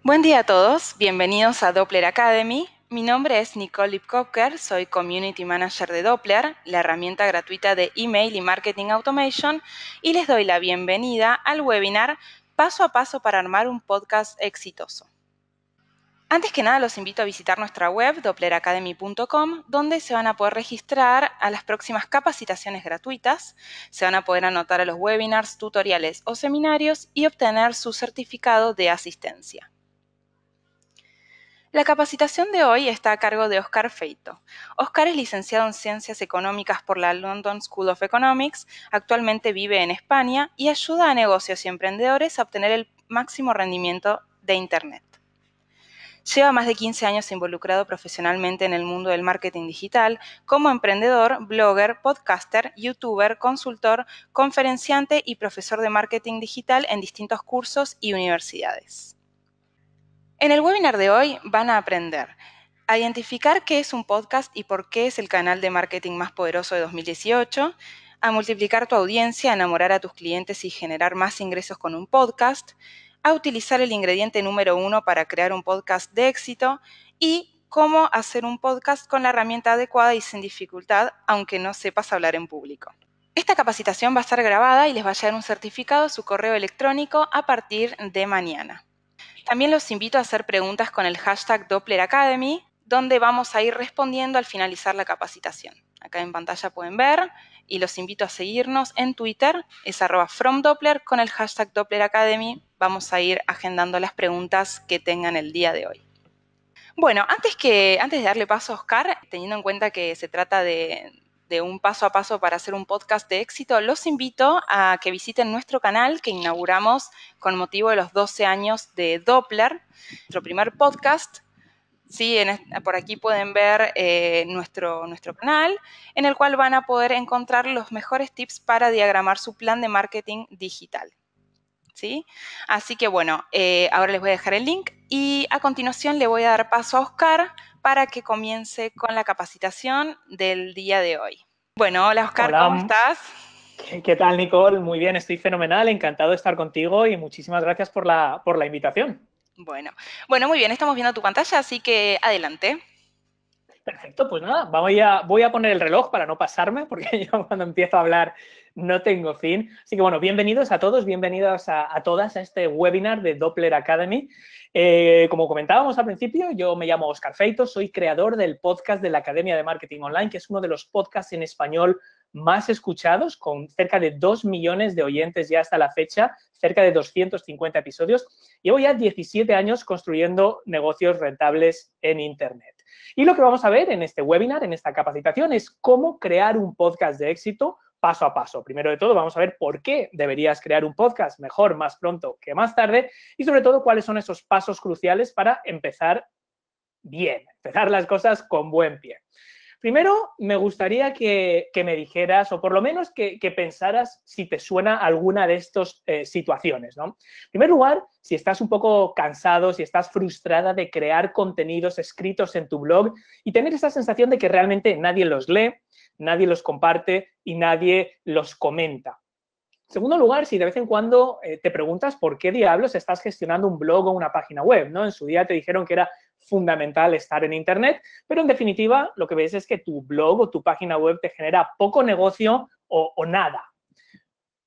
Buen día a todos, bienvenidos a Doppler Academy. Mi nombre es Nicole Lipkoker, soy Community Manager de Doppler, la herramienta gratuita de email y marketing automation, y les doy la bienvenida al webinar Paso a Paso para armar un podcast exitoso. Antes que nada los invito a visitar nuestra web doppleracademy.com, donde se van a poder registrar a las próximas capacitaciones gratuitas, se van a poder anotar a los webinars, tutoriales o seminarios y obtener su certificado de asistencia. La capacitación de hoy está a cargo de Oscar Feito. Oscar es licenciado en Ciencias Económicas por la London School of Economics, actualmente vive en España y ayuda a negocios y emprendedores a obtener el máximo rendimiento de Internet. Lleva más de 15 años involucrado profesionalmente en el mundo del marketing digital como emprendedor, blogger, podcaster, youtuber, consultor, conferenciante y profesor de marketing digital en distintos cursos y universidades. En el webinar de hoy van a aprender a identificar qué es un podcast y por qué es el canal de marketing más poderoso de 2018, a multiplicar tu audiencia, a enamorar a tus clientes y generar más ingresos con un podcast, a utilizar el ingrediente número 1 para crear un podcast de éxito y cómo hacer un podcast con la herramienta adecuada y sin dificultad, aunque no sepas hablar en público. Esta capacitación va a estar grabada y les va a llegar un certificado a su correo electrónico a partir de mañana. También los invito a hacer preguntas con el hashtag Doppler Academy, donde vamos a ir respondiendo al finalizar la capacitación. Acá en pantalla pueden ver y los invito a seguirnos en Twitter, es @FromDoppler con el hashtag Doppler Academy. Vamos a ir agendando las preguntas que tengan el día de hoy. Bueno, antes de darle paso a Oscar, teniendo en cuenta que se trata de un paso a paso para hacer un podcast de éxito, los invito a que visiten nuestro canal que inauguramos con motivo de los 12 años de Doppler, nuestro primer podcast. Sí, por aquí pueden ver nuestro canal, en el cual van a poder encontrar los mejores tips para diagramar su plan de marketing digital. ¿Sí? Así que bueno, ahora les voy a dejar el link y a continuación le voy a dar paso a Oscar para que comience con la capacitación del día de hoy. Bueno, hola Oscar, ¿cómo Hola, estás? ¿qué tal, Nicole? Muy bien, estoy fenomenal, encantado de estar contigo y muchísimas gracias por la invitación. Bueno, muy bien, estamos viendo tu pantalla, así que adelante. Perfecto, pues nada, voy a poner el reloj para no pasarme, porque yo cuando empiezo a hablar no tengo fin. Así que bueno, bienvenidos a todos, bienvenidos a todas a este webinar de Doppler Academy. Como comentábamos al principio, yo me llamo Oscar Feito, soy creador del podcast de la Academia de Marketing Online, que es uno de los podcasts en español más escuchados, con cerca de 2 millones de oyentes ya hasta la fecha, cerca de 250 episodios. Llevo ya 17 años construyendo negocios rentables en Internet. Y lo que vamos a ver en este webinar, en esta capacitación, es cómo crear un podcast de éxito paso a paso. Primero de todo, vamos a ver por qué deberías crear un podcast mejor más pronto que más tarde y sobre todo cuáles son esos pasos cruciales para empezar bien, empezar las cosas con buen pie. Primero, me gustaría que me dijeras, o por lo menos que pensaras si te suena alguna de estas situaciones, ¿no? En primer lugar, si estás un poco cansado, si estás frustrada de crear contenidos escritos en tu blog y tener esa sensación de que realmente nadie los lee, nadie los comparte y nadie los comenta. En segundo lugar, si de vez en cuando te preguntas por qué diablos estás gestionando un blog o una página web, ¿no? En su día te dijeron que era fundamental estar en Internet, pero en definitiva lo que ves es que tu blog o tu página web te genera poco negocio o nada.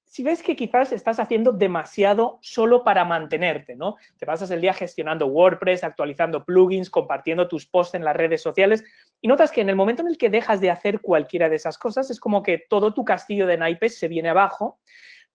Si ves que quizás estás haciendo demasiado solo para mantenerte, ¿no? Te pasas el día gestionando WordPress, actualizando plugins, compartiendo tus posts en las redes sociales y notas que en el momento en el que dejas de hacer cualquiera de esas cosas es como que todo tu castillo de naipes se viene abajo,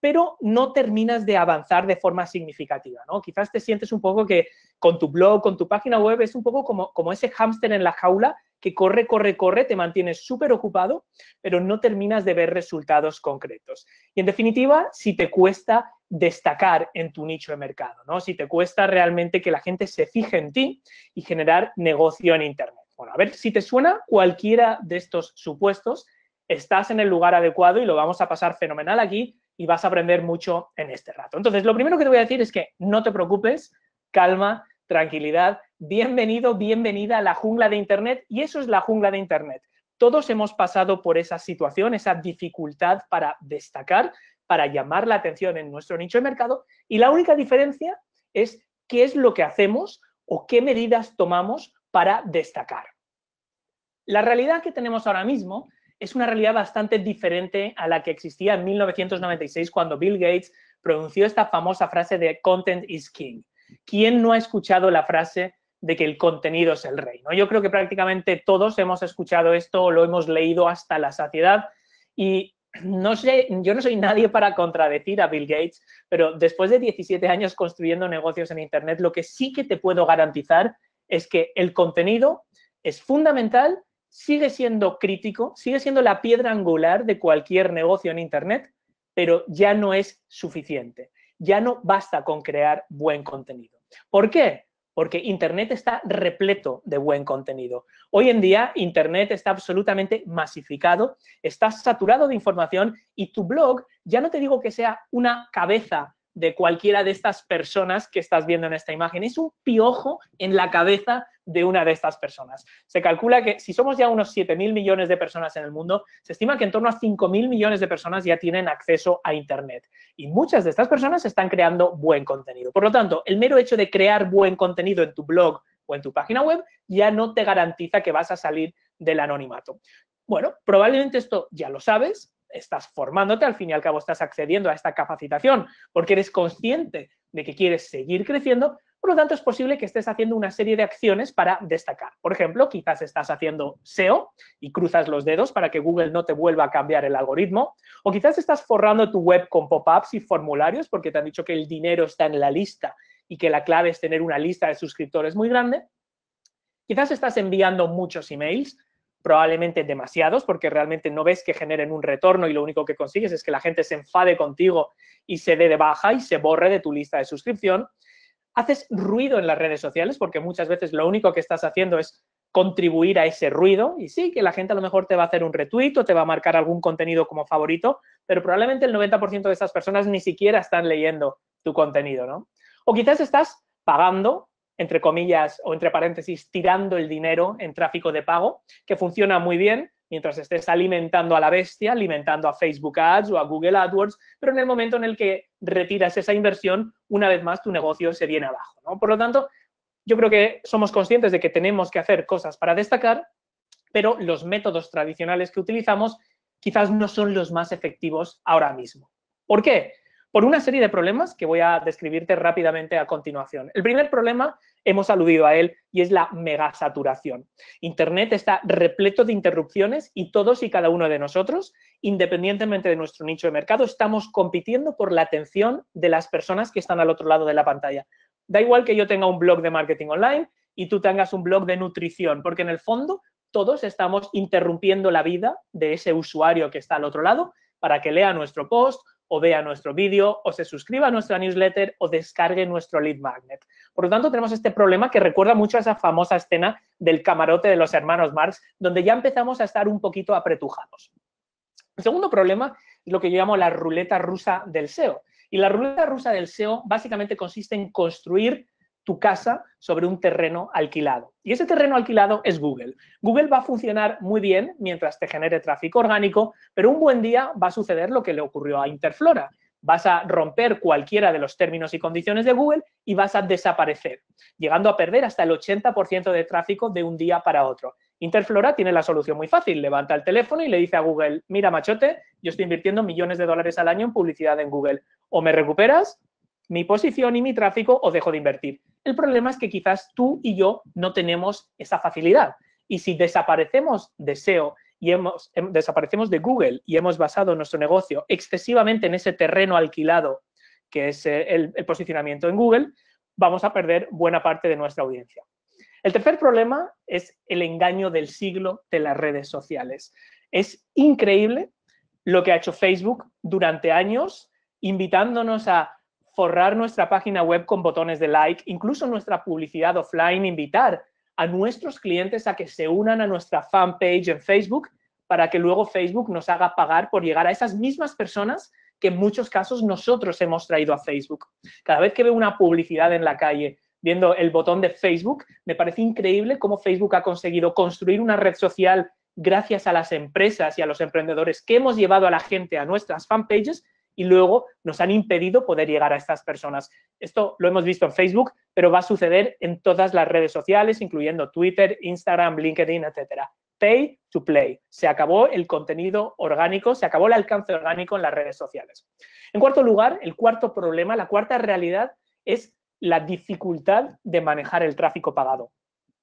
pero no terminas de avanzar de forma significativa, ¿no? Quizás te sientes un poco que con tu blog, con tu página web, es un poco como ese hámster en la jaula que corre, corre, corre, te mantienes súper ocupado, pero no terminas de ver resultados concretos. Y en definitiva, si te cuesta destacar en tu nicho de mercado, ¿no? Si te cuesta realmente que la gente se fije en ti y generar negocio en Internet. Bueno, a ver si te suena cualquiera de estos supuestos, estás en el lugar adecuado y lo vamos a pasar fenomenal aquí y vas a aprender mucho en este rato. Entonces, lo primero que te voy a decir es que no te preocupes, calma, tranquilidad, bienvenido, bienvenida a la jungla de Internet y eso es la jungla de Internet. Todos hemos pasado por esa situación, esa dificultad para destacar, para llamar la atención en nuestro nicho de mercado y la única diferencia es qué es lo que hacemos o qué medidas tomamos para destacar. La realidad que tenemos ahora mismo es una realidad bastante diferente a la que existía en 1996 cuando Bill Gates pronunció esta famosa frase de "Content is king". ¿Quién no ha escuchado la frase de que el contenido es el rey? ¿No? Yo creo que prácticamente todos hemos escuchado esto o lo hemos leído hasta la saciedad y no sé, yo no soy nadie para contradecir a Bill Gates, pero después de 17 años construyendo negocios en Internet, lo que sí que te puedo garantizar es que el contenido es fundamental, sigue siendo crítico, sigue siendo la piedra angular de cualquier negocio en Internet, pero ya no es suficiente. Ya no basta con crear buen contenido. ¿Por qué? Porque Internet está repleto de buen contenido. Hoy en día, Internet está absolutamente masificado, está saturado de información y tu blog, ya no te digo que sea una cabeza de cualquiera de estas personas que estás viendo en esta imagen, es un piojo en la cabeza de una de estas personas. Se calcula que si somos ya unos 7.000 millones de personas en el mundo, se estima que en torno a 5.000 millones de personas ya tienen acceso a Internet. Y muchas de estas personas están creando buen contenido. Por lo tanto, el mero hecho de crear buen contenido en tu blog o en tu página web ya no te garantiza que vas a salir del anonimato. Bueno, probablemente esto ya lo sabes, estás formándote, al fin y al cabo estás accediendo a esta capacitación porque eres consciente de que quieres seguir creciendo, por lo tanto es posible que estés haciendo una serie de acciones para destacar. Por ejemplo, quizás estás haciendo SEO y cruzas los dedos para que Google no te vuelva a cambiar el algoritmo, o quizás estás forrando tu web con pop-ups y formularios porque te han dicho que el dinero está en la lista y que la clave es tener una lista de suscriptores muy grande. Quizás estás enviando muchos emails, probablemente demasiados, porque realmente no ves que generen un retorno y lo único que consigues es que la gente se enfade contigo y se dé de baja y se borre de tu lista de suscripción. Haces ruido en las redes sociales porque muchas veces lo único que estás haciendo es contribuir a ese ruido y sí, que la gente a lo mejor te va a hacer un retweet o te va a marcar algún contenido como favorito, pero probablemente el 90% de estas personas ni siquiera están leyendo tu contenido, ¿no? O quizás estás pagando, entre comillas o entre paréntesis, tirando el dinero en tráfico de pago, que funciona muy bien mientras estés alimentando a la bestia, alimentando a Facebook Ads o a Google AdWords, pero en el momento en el que retiras esa inversión, una vez más tu negocio se viene abajo, ¿no? Por lo tanto, yo creo que somos conscientes de que tenemos que hacer cosas para destacar, pero los métodos tradicionales que utilizamos quizás no son los más efectivos ahora mismo. ¿Por qué? Por una serie de problemas que voy a describirte rápidamente a continuación. El primer problema, hemos aludido a él, y es la megasaturación. Internet está repleto de interrupciones y todos y cada uno de nosotros, independientemente de nuestro nicho de mercado, estamos compitiendo por la atención de las personas que están al otro lado de la pantalla. Da igual que yo tenga un blog de marketing online y tú tengas un blog de nutrición, porque en el fondo todos estamos interrumpiendo la vida de ese usuario que está al otro lado para que lea nuestro post o vea nuestro vídeo o se suscriba a nuestra newsletter o descargue nuestro lead magnet. Por lo tanto, tenemos este problema que recuerda mucho a esa famosa escena del camarote de los hermanos Marx, donde ya empezamos a estar un poquito apretujados. El segundo problema es lo que yo llamo la ruleta rusa del SEO. Y la ruleta rusa del SEO básicamente consiste en construir tu casa sobre un terreno alquilado. Y ese terreno alquilado es Google. Google va a funcionar muy bien mientras te genere tráfico orgánico, pero un buen día va a suceder lo que le ocurrió a Interflora. Vas a romper cualquiera de los términos y condiciones de Google y vas a desaparecer, llegando a perder hasta el 80% de tráfico de un día para otro. Interflora tiene la solución muy fácil, levanta el teléfono y le dice a Google, mira machote, yo estoy invirtiendo millones de dólares al año en publicidad en Google, o me recuperas mi posición y mi tráfico o dejo de invertir. El problema es que quizás tú y yo no tenemos esa facilidad y si desaparecemos de SEO y desaparecemos de Google y hemos basado nuestro negocio excesivamente en ese terreno alquilado que es el posicionamiento en Google, vamos a perder buena parte de nuestra audiencia. El tercer problema es el engaño del siglo de las redes sociales. Es increíble lo que ha hecho Facebook durante años, invitándonos a forrar nuestra página web con botones de like, incluso nuestra publicidad offline, invitar a nuestros clientes a que se unan a nuestra fanpage en Facebook para que luego Facebook nos haga pagar por llegar a esas mismas personas que en muchos casos nosotros hemos traído a Facebook. Cada vez que veo una publicidad en la calle viendo el botón de Facebook, me parece increíble cómo Facebook ha conseguido construir una red social gracias a las empresas y a los emprendedores que hemos llevado a la gente a nuestras fanpages y luego nos han impedido poder llegar a estas personas. Esto lo hemos visto en Facebook, pero va a suceder en todas las redes sociales, incluyendo Twitter, Instagram, LinkedIn, etcétera. Pay to play. Se acabó el contenido orgánico, se acabó el alcance orgánico en las redes sociales. En cuarto lugar, el cuarto problema, la cuarta realidad es la dificultad de manejar el tráfico pagado.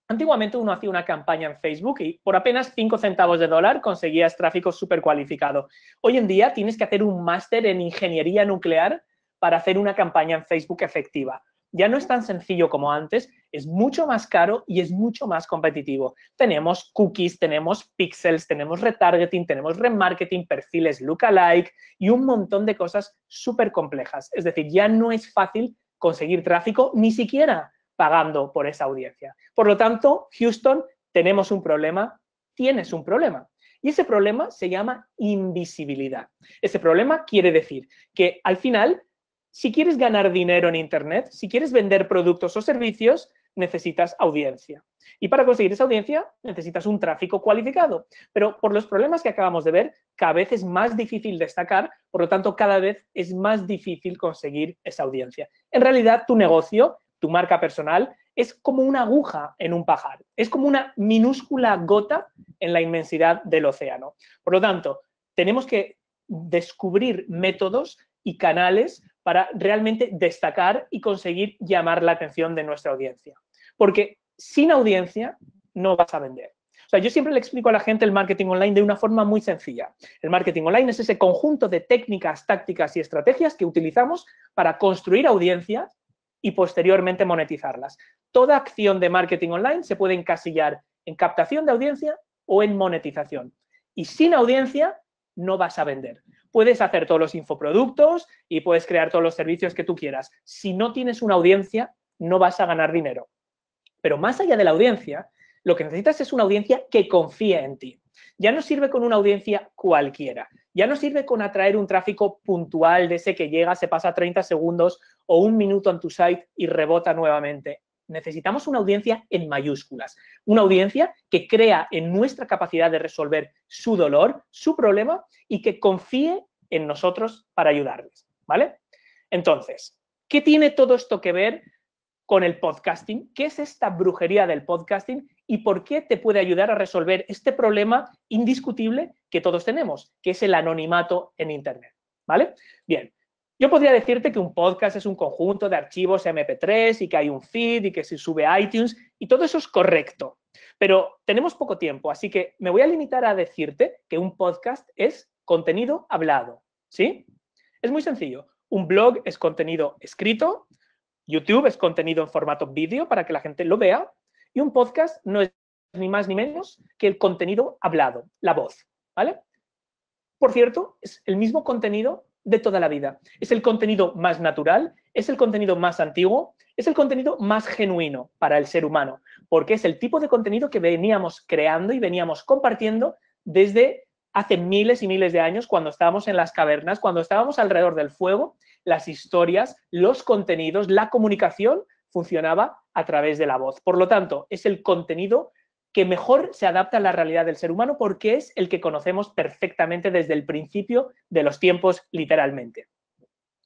Antiguamente uno hacía una campaña en Facebook y por apenas 5 centavos de dólar conseguías tráfico súper cualificado. Hoy en día tienes que hacer un máster en ingeniería nuclear para hacer una campaña en Facebook efectiva. Ya no es tan sencillo como antes, es mucho más caro y es mucho más competitivo. Tenemos cookies, tenemos pixels, tenemos retargeting, tenemos remarketing, perfiles lookalike y un montón de cosas súper complejas. Es decir, ya no es fácil conseguir tráfico, ni siquiera pagando por esa audiencia. Por lo tanto, Houston, tenemos un problema, tienes un problema. Y ese problema se llama invisibilidad. Ese problema quiere decir que al final, si quieres ganar dinero en Internet, si quieres vender productos o servicios, necesitas audiencia. Y para conseguir esa audiencia necesitas un tráfico cualificado. Pero por los problemas que acabamos de ver, cada vez es más difícil destacar, por lo tanto, cada vez es más difícil conseguir esa audiencia. En realidad, tu negocio, tu marca personal, es como una aguja en un pajar. Es como una minúscula gota en la inmensidad del océano. Por lo tanto, tenemos que descubrir métodos y canales para realmente destacar y conseguir llamar la atención de nuestra audiencia. Porque sin audiencia no vas a vender. O sea, yo siempre le explico a la gente el marketing online de una forma muy sencilla. El marketing online es ese conjunto de técnicas, tácticas y estrategias que utilizamos para construir audiencias y posteriormente monetizarlas. Toda acción de marketing online se puede encasillar en captación de audiencia o en monetización. Y sin audiencia no vas a vender. Puedes hacer todos los infoproductos y puedes crear todos los servicios que tú quieras. Si no tienes una audiencia, no vas a ganar dinero. Pero más allá de la audiencia, lo que necesitas es una audiencia que confíe en ti. Ya no sirve con una audiencia cualquiera. Ya no sirve con atraer un tráfico puntual de ese que llega, se pasa 30 segundos o un minuto en tu site y rebota nuevamente. Necesitamos una audiencia en mayúsculas. Una audiencia que crea en nuestra capacidad de resolver su dolor, su problema y que confíe en nosotros para ayudarles, ¿vale? Entonces, ¿qué tiene todo esto que ver con el podcasting? ¿Qué es esta brujería del podcasting y por qué te puede ayudar a resolver este problema indiscutible que todos tenemos, que es el anonimato en Internet? ¿Vale? Bien, yo podría decirte que un podcast es un conjunto de archivos MP3 y que hay un feed y que se sube a iTunes y todo eso es correcto, pero tenemos poco tiempo, así que me voy a limitar a decirte que un podcast es contenido hablado, ¿sí? Es muy sencillo. Un blog es contenido escrito, YouTube es contenido en formato vídeo para que la gente lo vea y un podcast no es ni más ni menos que el contenido hablado, la voz, ¿vale? Por cierto, es el mismo contenido de toda la vida. Es el contenido más natural, es el contenido más antiguo, es el contenido más genuino para el ser humano, porque es el tipo de contenido que veníamos creando y veníamos compartiendo desde hace miles y miles de años, cuando estábamos en las cavernas, cuando estábamos alrededor del fuego. Las historias, los contenidos, la comunicación funcionaba a través de la voz. Por lo tanto, es el contenido que mejor se adapta a la realidad del ser humano porque es el que conocemos perfectamente desde el principio de los tiempos, literalmente.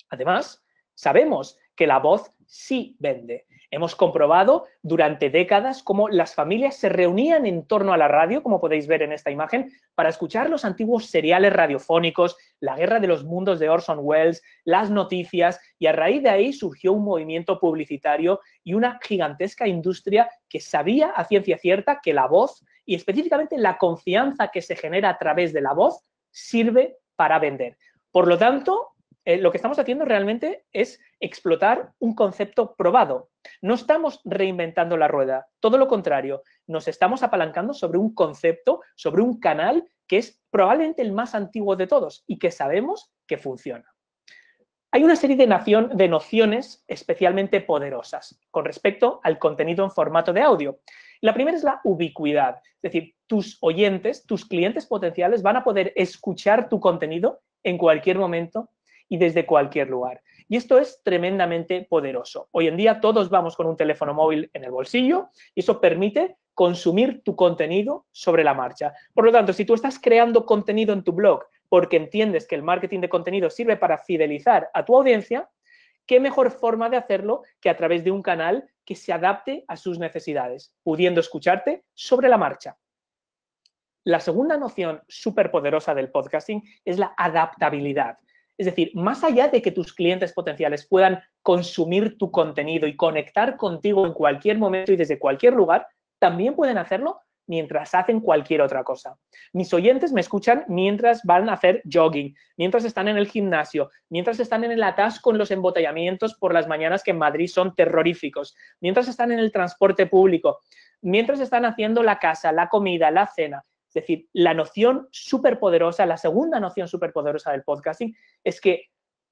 Además, sabemos que la voz sí vende. Hemos comprobado durante décadas cómo las familias se reunían en torno a la radio, como podéis ver en esta imagen, para escuchar los antiguos seriales radiofónicos, La Guerra de los Mundos de Orson Welles, las noticias, y a raíz de ahí surgió un movimiento publicitario y una gigantesca industria que sabía a ciencia cierta que la voz, y específicamente la confianza que se genera a través de la voz, sirve para vender. Por lo tanto, lo que estamos haciendo realmente es explotar un concepto probado. No estamos reinventando la rueda, todo lo contrario, nos estamos apalancando sobre un concepto, sobre un canal que es probablemente el más antiguo de todos y que sabemos que funciona. Hay una serie de nociones especialmente poderosas con respecto al contenido en formato de audio. La primera es la ubicuidad, es decir, tus oyentes, tus clientes potenciales van a poder escuchar tu contenido en cualquier momento y desde cualquier lugar. Y esto es tremendamente poderoso. Hoy en día todos vamos con un teléfono móvil en el bolsillo y eso permite consumir tu contenido sobre la marcha. Por lo tanto, si tú estás creando contenido en tu blog porque entiendes que el marketing de contenido sirve para fidelizar a tu audiencia, ¿qué mejor forma de hacerlo que a través de un canal que se adapte a sus necesidades, pudiendo escucharte sobre la marcha? La segunda noción súper poderosa del podcasting es la adaptabilidad. Es decir, más allá de que tus clientes potenciales puedan consumir tu contenido y conectar contigo en cualquier momento y desde cualquier lugar, también pueden hacerlo mientras hacen cualquier otra cosa. Mis oyentes me escuchan mientras van a hacer jogging, mientras están en el gimnasio, mientras están en el atasco en los embotellamientos por las mañanas que en Madrid son terroríficos, mientras están en el transporte público, mientras están haciendo la casa, la comida, la cena. Es decir, la noción superpoderosa, la segunda noción superpoderosa del podcasting es que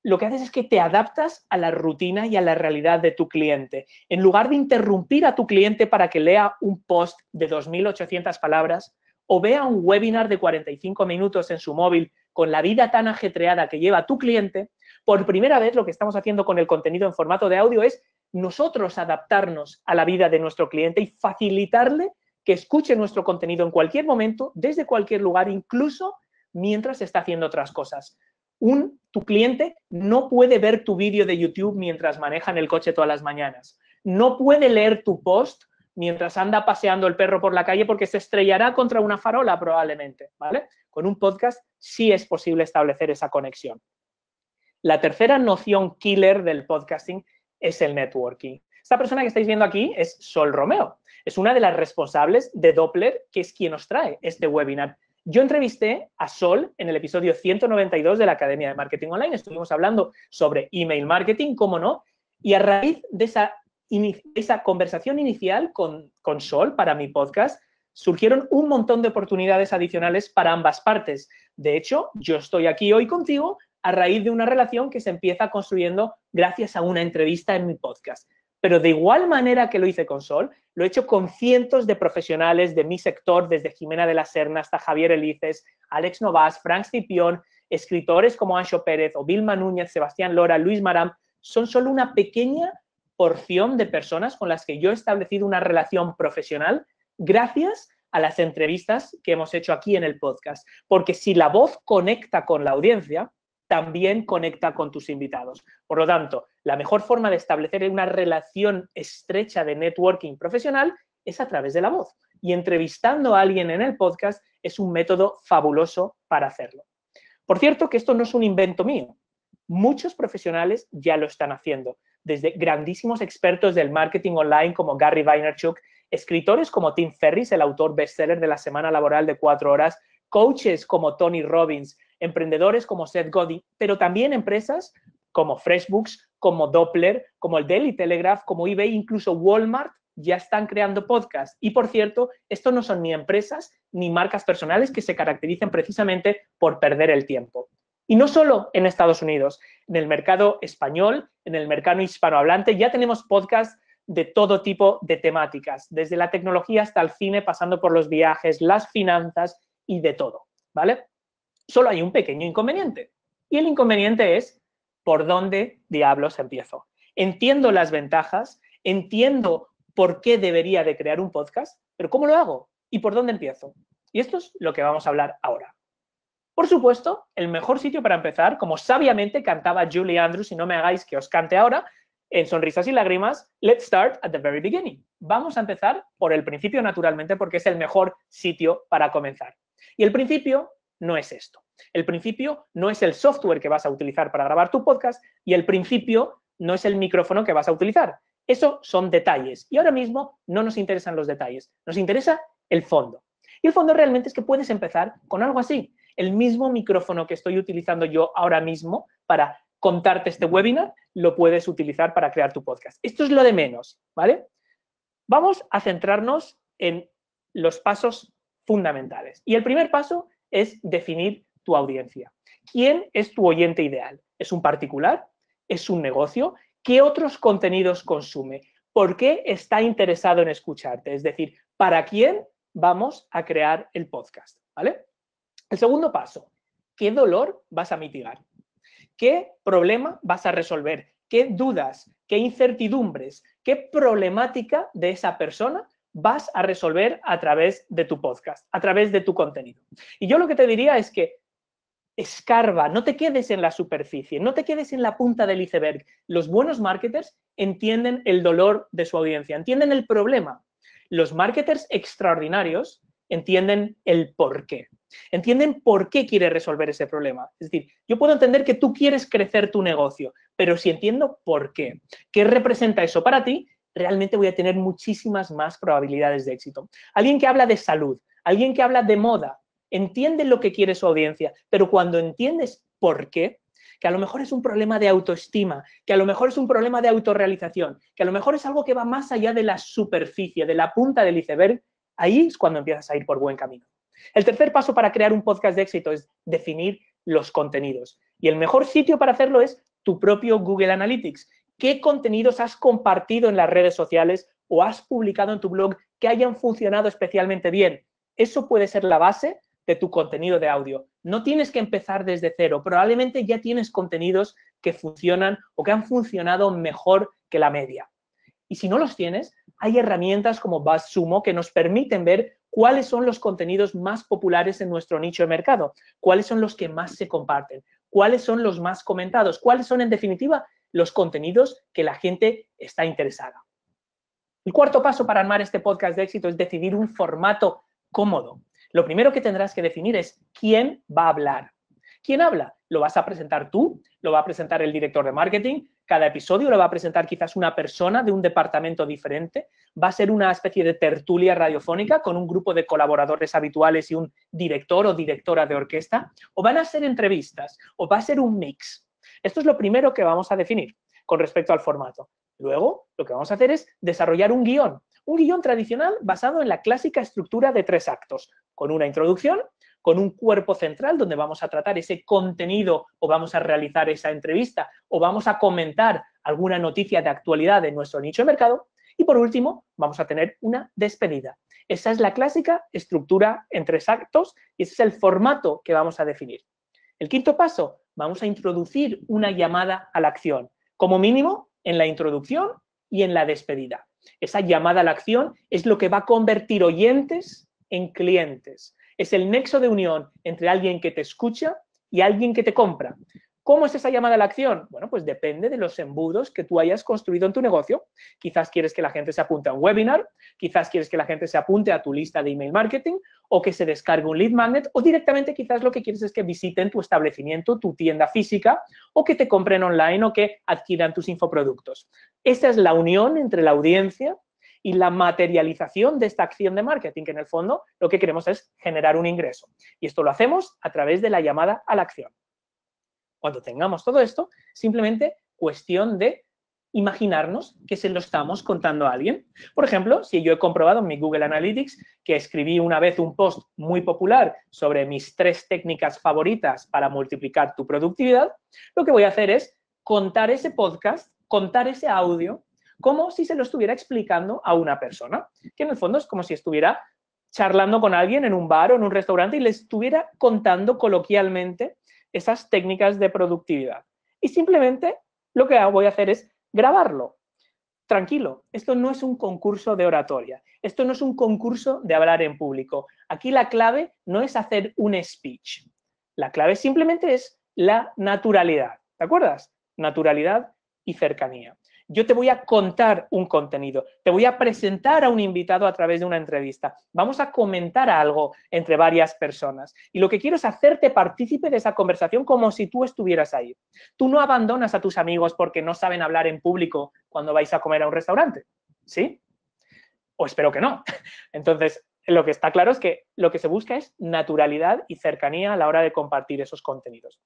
lo que haces es que te adaptas a la rutina y a la realidad de tu cliente. En lugar de interrumpir a tu cliente para que lea un post de 2.800 palabras o vea un webinar de 45 minutos en su móvil con la vida tan ajetreada que lleva tu cliente, por primera vez lo que estamos haciendo con el contenido en formato de audio es nosotros adaptarnos a la vida de nuestro cliente y facilitarle que escuche nuestro contenido en cualquier momento, desde cualquier lugar, incluso mientras está haciendo otras cosas. Tu cliente no puede ver tu vídeo de YouTube mientras maneja en el coche todas las mañanas. No puede leer tu post mientras anda paseando el perro por la calle porque se estrellará contra una farola probablemente, ¿vale? Con un podcast sí es posible establecer esa conexión. La tercera noción killer del podcasting es el networking. Esta persona que estáis viendo aquí es Sol Romeo. Es una de las responsables de Doppler, que es quien os trae este webinar. Yo entrevisté a Sol en el episodio 192 de la Academia de Marketing Online. Estuvimos hablando sobre email marketing, cómo no, y a raíz de esa conversación inicial con Sol para mi podcast, surgieron un montón de oportunidades adicionales para ambas partes. De hecho, yo estoy aquí hoy contigo a raíz de una relación que se empieza construyendo gracias a una entrevista en mi podcast. Pero de igual manera que lo hice con Sol, lo he hecho con cientos de profesionales de mi sector, desde Jimena de la Serna hasta Javier Elices, Alex Novas, Frank Scipión, escritores como Anxo Pérez o Vilma Núñez, Sebastián Lora, Luis Maram. Son solo una pequeña porción de personas con las que yo he establecido una relación profesional gracias a las entrevistas que hemos hecho aquí en el podcast. Porque si la voz conecta con la audiencia, también conecta con tus invitados. Por lo tanto, la mejor forma de establecer una relación estrecha de networking profesional es a través de la voz. Y entrevistando a alguien en el podcast es un método fabuloso para hacerlo. Por cierto, que esto no es un invento mío. Muchos profesionales ya lo están haciendo, desde grandísimos expertos del marketing online como Gary Vaynerchuk, escritores como Tim Ferriss, el autor bestseller de La Semana Laboral de 4 horas, coaches como Tony Robbins, emprendedores como Seth Godin, pero también empresas como FreshBooks, como Doppler, como el Daily Telegraph, como eBay, incluso Walmart, ya están creando podcasts. Y, por cierto, esto no son ni empresas ni marcas personales que se caractericen precisamente por perder el tiempo. Y no solo en Estados Unidos, en el mercado español, en el mercado hispanohablante, ya tenemos podcasts de todo tipo de temáticas, desde la tecnología hasta el cine, pasando por los viajes, las finanzas y de todo, ¿vale? Solo hay un pequeño inconveniente. Y el inconveniente es, ¿por dónde diablos empiezo? Entiendo las ventajas, entiendo por qué debería de crear un podcast, pero ¿cómo lo hago? ¿Y por dónde empiezo? Y esto es lo que vamos a hablar ahora. Por supuesto, el mejor sitio para empezar, como sabiamente cantaba Julie Andrews, y no me hagáis que os cante ahora, en Sonrisas y Lágrimas, let's start at the very beginning. Vamos a empezar por el principio, naturalmente, porque es el mejor sitio para comenzar. Y el principio no es esto. El principio no es el software que vas a utilizar para grabar tu podcast y el principio no es el micrófono que vas a utilizar. Eso son detalles. Y ahora mismo no nos interesan los detalles. Nos interesa el fondo. Y el fondo realmente es que puedes empezar con algo así. El mismo micrófono que estoy utilizando yo ahora mismo para contarte este webinar, lo puedes utilizar para crear tu podcast. Esto es lo de menos, ¿vale? Vamos a centrarnos en los pasos fundamentales. Y el primer paso es definir tu audiencia. ¿Quién es tu oyente ideal? ¿Es un particular? ¿Es un negocio? ¿Qué otros contenidos consume? ¿Por qué está interesado en escucharte? Es decir, ¿para quién vamos a crear el podcast? ¿Vale? El segundo paso, ¿qué dolor vas a mitigar? ¿Qué problema vas a resolver? ¿Qué dudas? ¿Qué incertidumbres? ¿Qué problemática de esa persona vas a resolver a través de tu podcast, a través de tu contenido? Y yo lo que te diría es que escarba, no te quedes en la superficie, no te quedes en la punta del iceberg. Los buenos marketers entienden el dolor de su audiencia, entienden el problema. Los marketers extraordinarios entienden el por qué. Entienden por qué quiere resolver ese problema. Es decir, yo puedo entender que tú quieres crecer tu negocio, pero si entiendo por qué representa eso para ti, realmente voy a tener muchísimas más probabilidades de éxito. Alguien que habla de salud, alguien que habla de moda, entiende lo que quiere su audiencia, pero cuando entiendes por qué, que a lo mejor es un problema de autoestima, que a lo mejor es un problema de autorrealización, que a lo mejor es algo que va más allá de la superficie, de la punta del iceberg, ahí es cuando empiezas a ir por buen camino. El tercer paso para crear un podcast de éxito es definir los contenidos. Y el mejor sitio para hacerlo es tu propio Google Analytics. ¿Qué contenidos has compartido en las redes sociales o has publicado en tu blog que hayan funcionado especialmente bien? Eso puede ser la base de tu contenido de audio. No tienes que empezar desde cero. Probablemente ya tienes contenidos que funcionan o que han funcionado mejor que la media. Y si no los tienes, hay herramientas como BuzzSumo que nos permiten ver cuáles son los contenidos más populares en nuestro nicho de mercado, cuáles son los que más se comparten, cuáles son los más comentados, cuáles son, en definitiva, los contenidos que la gente está interesada. El cuarto paso para armar este podcast de éxito es decidir un formato cómodo. Lo primero que tendrás que definir es quién va a hablar. ¿Quién habla? ¿Lo vas a presentar tú? ¿Lo va a presentar el director de marketing? Cada episodio lo va a presentar quizás una persona de un departamento diferente. ¿Va a ser una especie de tertulia radiofónica con un grupo de colaboradores habituales y un director o directora de orquesta? ¿O van a ser entrevistas? ¿O va a ser un mix? Esto es lo primero que vamos a definir con respecto al formato. Luego, lo que vamos a hacer es desarrollar un guión tradicional basado en la clásica estructura de 3 actos, con una introducción, con un cuerpo central donde vamos a tratar ese contenido o vamos a realizar esa entrevista o vamos a comentar alguna noticia de actualidad de nuestro nicho de mercado y, por último, vamos a tener una despedida. Esa es la clásica estructura en 3 actos y ese es el formato que vamos a definir. El quinto paso, vamos a introducir una llamada a la acción, como mínimo en la introducción y en la despedida. Esa llamada a la acción es lo que va a convertir oyentes en clientes. Es el nexo de unión entre alguien que te escucha y alguien que te compra. ¿Cómo es esa llamada a la acción? Bueno, pues depende de los embudos que tú hayas construido en tu negocio. Quizás quieres que la gente se apunte a un webinar, quizás quieres que la gente se apunte a tu lista de email marketing o que se descargue un lead magnet o directamente quizás lo que quieres es que visiten tu establecimiento, tu tienda física o que te compren online o que adquieran tus infoproductos. Esa es la unión entre la audiencia y la materialización de esta acción de marketing, que en el fondo lo que queremos es generar un ingreso. Y esto lo hacemos a través de la llamada a la acción. Cuando tengamos todo esto, simplemente cuestión de imaginarnos que se lo estamos contando a alguien. Por ejemplo, si yo he comprobado en mi Google Analytics que escribí una vez un post muy popular sobre mis 3 técnicas favoritas para multiplicar tu productividad, lo que voy a hacer es contar ese podcast, contar ese audio, como si se lo estuviera explicando a una persona, que en el fondo es como si estuviera charlando con alguien en un bar o en un restaurante y le estuviera contando coloquialmente esas técnicas de productividad. Y simplemente lo que voy a hacer es grabarlo. Tranquilo, esto no es un concurso de oratoria, esto no es un concurso de hablar en público. Aquí la clave no es hacer un speech. La clave simplemente es la naturalidad. ¿Te acuerdas? Naturalidad y cercanía. Yo te voy a contar un contenido, te voy a presentar a un invitado a través de una entrevista, vamos a comentar algo entre varias personas y lo que quiero es hacerte partícipe de esa conversación como si tú estuvieras ahí. Tú no abandonas a tus amigos porque no saben hablar en público cuando vais a comer a un restaurante, ¿sí? O espero que no. Entonces, lo que está claro es que lo que se busca es naturalidad y cercanía a la hora de compartir esos contenidos.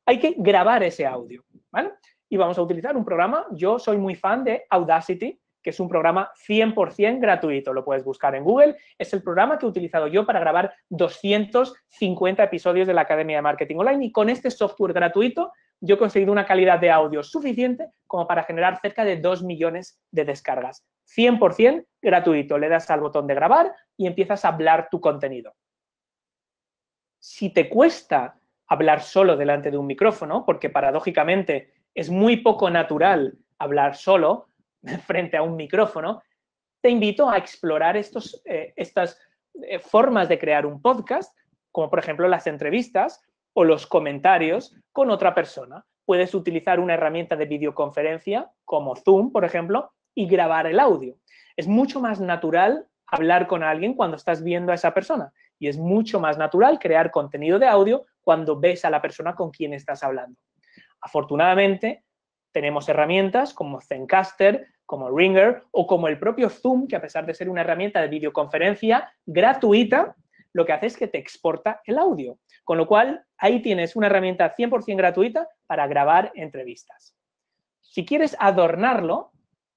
Hay que grabar ese audio, ¿vale? Y vamos a utilizar un programa, yo soy muy fan de Audacity, que es un programa 100% gratuito, lo puedes buscar en Google, es el programa que he utilizado yo para grabar 250 episodios de la Academia de Marketing Online y con este software gratuito yo he conseguido una calidad de audio suficiente como para generar cerca de 2 millones de descargas. 100% gratuito, le das al botón de grabar y empiezas a hablar tu contenido. Si te cuesta hablar solo delante de un micrófono, porque paradójicamente es muy poco natural hablar solo frente a un micrófono, te invito a explorar estas formas de crear un podcast, como por ejemplo las entrevistas, o los comentarios con otra persona. Puedes utilizar una herramienta de videoconferencia como Zoom, por ejemplo, y grabar el audio. Es mucho más natural hablar con alguien cuando estás viendo a esa persona y es mucho más natural crear contenido de audio cuando ves a la persona con quien estás hablando. Afortunadamente, tenemos herramientas como Zencastr, como Ringer o como el propio Zoom, que a pesar de ser una herramienta de videoconferencia gratuita, lo que hace es que te exporta el audio. Con lo cual, ahí tienes una herramienta 100% gratuita para grabar entrevistas. Si quieres adornarlo,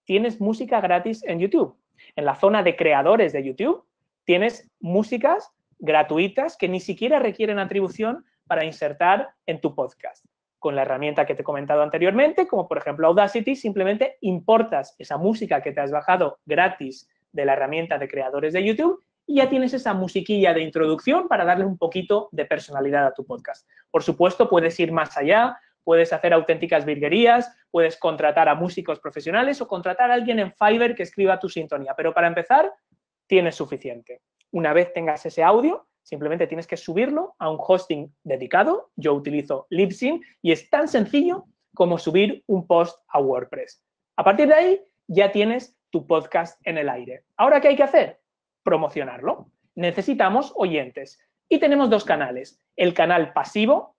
tienes música gratis en YouTube. En la zona de creadores de YouTube tienes músicas gratuitas que ni siquiera requieren atribución para insertar en tu podcast. Con la herramienta que te he comentado anteriormente, como por ejemplo Audacity, simplemente importas esa música que te has bajado gratis de la herramienta de creadores de YouTube y ya tienes esa musiquilla de introducción para darle un poquito de personalidad a tu podcast. Por supuesto, puedes ir más allá, puedes hacer auténticas virguerías, puedes contratar a músicos profesionales o contratar a alguien en Fiverr que escriba tu sintonía. Pero para empezar, tienes suficiente. Una vez tengas ese audio, simplemente tienes que subirlo a un hosting dedicado. Yo utilizo Libsyn y es tan sencillo como subir un post a WordPress. A partir de ahí, ya tienes tu podcast en el aire. ¿Ahora qué hay que hacer? Promocionarlo. Necesitamos oyentes. Y tenemos dos canales. El canal pasivo,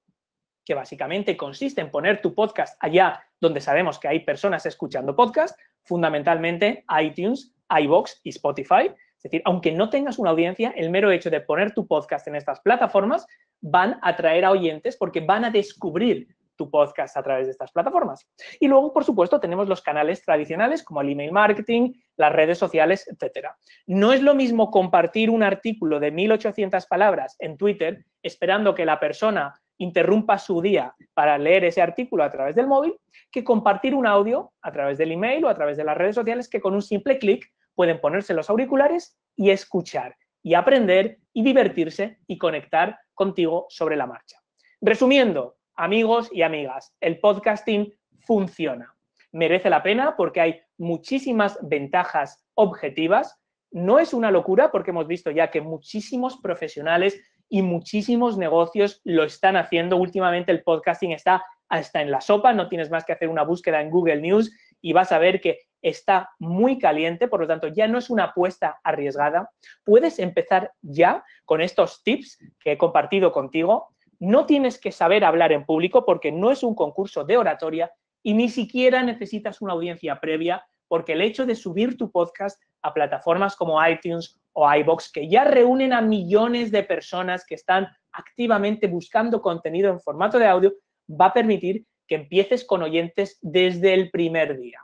que básicamente consiste en poner tu podcast allá donde sabemos que hay personas escuchando podcast, fundamentalmente iTunes, iVoox y Spotify. Es decir, aunque no tengas una audiencia, el mero hecho de poner tu podcast en estas plataformas van a atraer a oyentes porque van a descubrir tu podcast a través de estas plataformas. Y luego, por supuesto, tenemos los canales tradicionales como el email marketing, las redes sociales, etcétera. No es lo mismo compartir un artículo de 1.800 palabras en Twitter esperando que la persona interrumpa su día para leer ese artículo a través del móvil que compartir un audio a través del email o a través de las redes sociales que con un simple clic pueden ponerse los auriculares y escuchar y aprender y divertirse y conectar contigo sobre la marcha. Resumiendo, amigos y amigas, el podcasting funciona. Merece la pena porque hay muchísimas ventajas objetivas. No es una locura porque hemos visto ya que muchísimos profesionales y muchísimos negocios lo están haciendo. Últimamente el podcasting está hasta en la sopa, no tienes más que hacer una búsqueda en Google News y vas a ver que está muy caliente, por lo tanto ya no es una apuesta arriesgada. Puedes empezar ya con estos tips que he compartido contigo. No tienes que saber hablar en público porque no es un concurso de oratoria y ni siquiera necesitas una audiencia previa porque el hecho de subir tu podcast a plataformas como iTunes o iVoox, que ya reúnen a millones de personas que están activamente buscando contenido en formato de audio, va a permitir que empieces con oyentes desde el primer día.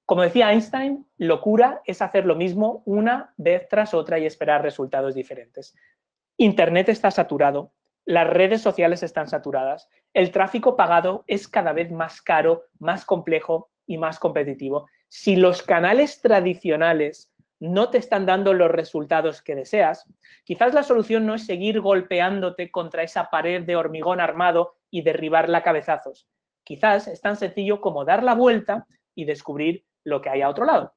Como decía Einstein, locura es hacer lo mismo una vez tras otra y esperar resultados diferentes. Internet está saturado, las redes sociales están saturadas, el tráfico pagado es cada vez más caro, más complejo y más competitivo. Si los canales tradicionales no te están dando los resultados que deseas, quizás la solución no es seguir golpeándote contra esa pared de hormigón armado y derribarla a cabezazos. Quizás es tan sencillo como dar la vuelta y descubrir lo que hay a otro lado.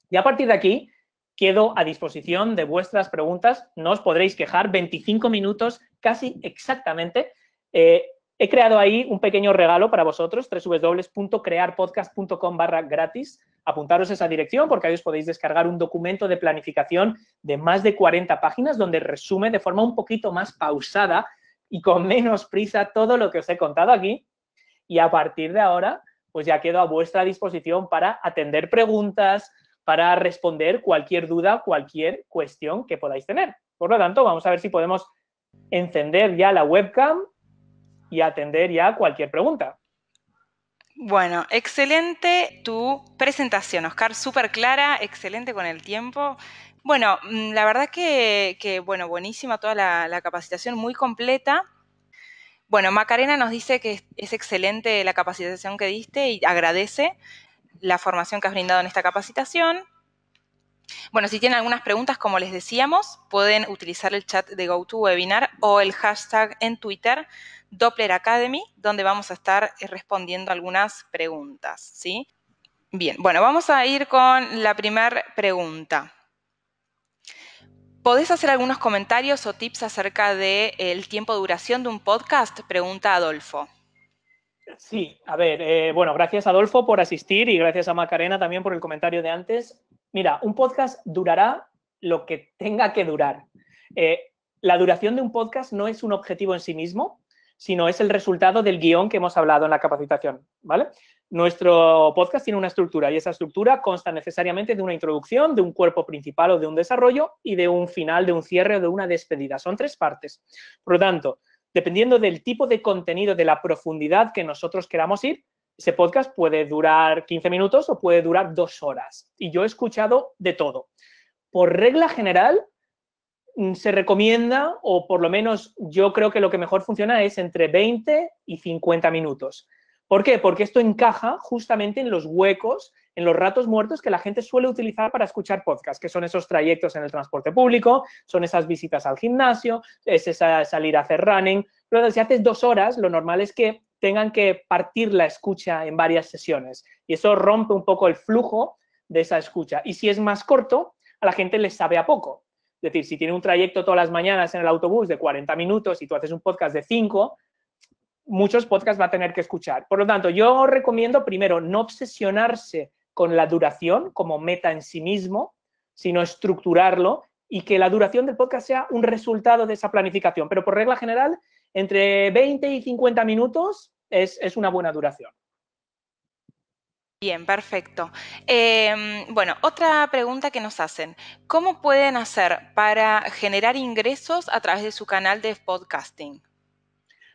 Y a partir de aquí, quedo a disposición de vuestras preguntas. No os podréis quejar, 25 minutos casi exactamente. He creado ahí un pequeño regalo para vosotros, www.crearpodcast.com/gratis. Apuntaros a esa dirección porque ahí os podéis descargar un documento de planificación de más de 40 páginas donde resume de forma un poquito más pausada y con menos prisa todo lo que os he contado aquí. Y a partir de ahora, pues ya quedo a vuestra disposición para atender preguntas, para responder cualquier duda, cualquier cuestión que podáis tener. Por lo tanto, vamos a ver si podemos encender ya la webcam y atender ya cualquier pregunta. Bueno, excelente tu presentación, Oscar, súper clara, excelente con el tiempo. Bueno, la verdad que bueno, buenísima toda la capacitación, muy completa. Bueno, Macarena nos dice que es excelente la capacitación que diste y agradece la formación que has brindado en esta capacitación. Bueno, si tienen algunas preguntas, como les decíamos, pueden utilizar el chat de GoToWebinar o el hashtag en Twitter, Doppler Academy, donde vamos a estar respondiendo algunas preguntas, ¿sí? Bien, bueno, vamos a ir con la primera pregunta. ¿Podés hacer algunos comentarios o tips acerca del tiempo de duración de un podcast? Pregunta Adolfo. Sí, a ver, bueno, gracias Adolfo por asistir y gracias a Macarena también por el comentario de antes. Mira, un podcast durará lo que tenga que durar. Eh, la duración de un podcast no es un objetivo en sí mismo, sino es el resultado del guión que hemos hablado en la capacitación, ¿vale? Nuestro podcast tiene una estructura y esa estructura consta necesariamente de una introducción, de un cuerpo principal o de un desarrollo y de un final, de un cierre o de una despedida. Son 3 partes. Por lo tanto, dependiendo del tipo de contenido, de la profundidad que nosotros queramos ir, ese podcast puede durar 15 minutos o puede durar 2 horas. Y yo he escuchado de todo. Por regla general, se recomienda, o por lo menos yo creo que lo que mejor funciona es entre 20 y 50 minutos. ¿Por qué? Porque esto encaja justamente en los huecos, en los ratos muertos que la gente suele utilizar para escuchar podcasts, que son esos trayectos en el transporte público, son esas visitas al gimnasio, es esa salir a hacer running. Pero si haces 2 horas, lo normal es que tengan que partir la escucha en varias sesiones y eso rompe un poco el flujo de esa escucha. Y si es más corto, a la gente les sabe a poco. Es decir, si tiene un trayecto todas las mañanas en el autobús de 40 minutos y tú haces un podcast de 5, muchos podcasts va a tener que escuchar. Por lo tanto, yo recomiendo primero no obsesionarse con la duración como meta en sí mismo, sino estructurarlo y que la duración del podcast sea un resultado de esa planificación. Pero por regla general, entre 20 y 50 minutos es una buena duración. Bien, perfecto. Bueno, otra pregunta que nos hacen. ¿Cómo pueden hacer para generar ingresos a través de su canal de podcasting?